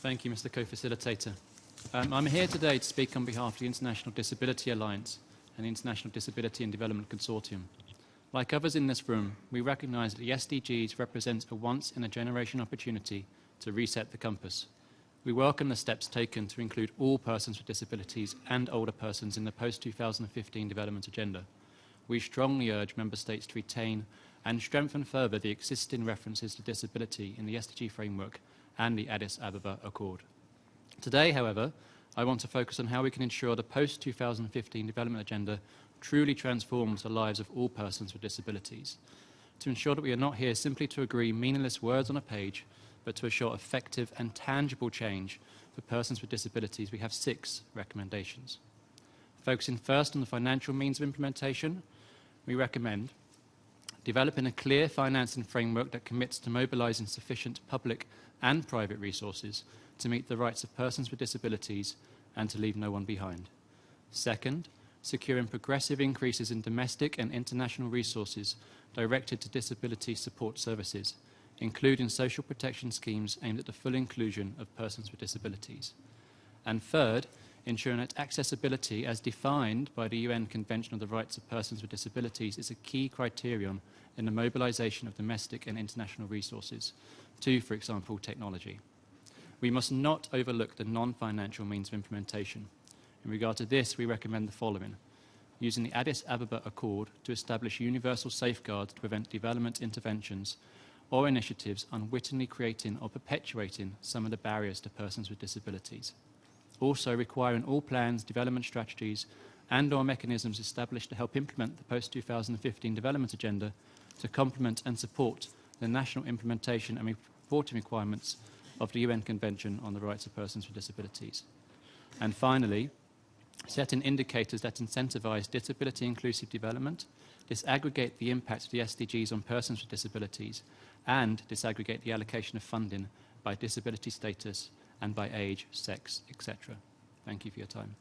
Thank you, Mr. Co-Facilitator. I'm here today to speak on behalf of the International Disability Alliance and the International Disability and Development Consortium. Like others in this room, we recognise that the SDGs represent a once-in-a-generation opportunity to reset the compass. We welcome the steps taken to include all persons with disabilities and older persons in the Post-2015 Development Agenda. We strongly urge Member States to retain and strengthen further the existing references to disability in the SDG framework and the Addis Ababa Accord. Today, however, I want to focus on how we can ensure the post-2015 development agenda truly transforms the lives of all persons with disabilities, to ensure that we are not here simply to agree meaningless words on a page, but to assure effective and tangible change for persons with disabilities. We have 6 recommendations. Focusing first on the financial means of implementation, we recommend developing a clear financing framework that commits to mobilising sufficient public and private resources to meet the rights of persons with disabilities and to leave no one behind. Second, securing progressive increases in domestic and international resources directed to disability support services, including social protection schemes aimed at the full inclusion of persons with disabilities. And third, ensuring that accessibility as defined by the UN Convention on the Rights of Persons with Disabilities is a key criterion in the mobilisation of domestic and international resources to, for example, technology. We must not overlook the non-financial means of implementation. In regard to this, we recommend the following: using the Addis Ababa Accord to establish universal safeguards to prevent development interventions or initiatives unwittingly creating or perpetuating some of the barriers to persons with disabilities. Also requiring all plans, development strategies and/or mechanisms established to help implement the post-2015 development agenda to complement and support the national implementation and reporting requirements of the UN Convention on the Rights of Persons with Disabilities. And finally, setting indicators that incentivise disability-inclusive development, disaggregate the impact of the SDGs on persons with disabilities, and disaggregate the allocation of funding by disability status and by age, sex, etc. Thank you for your time.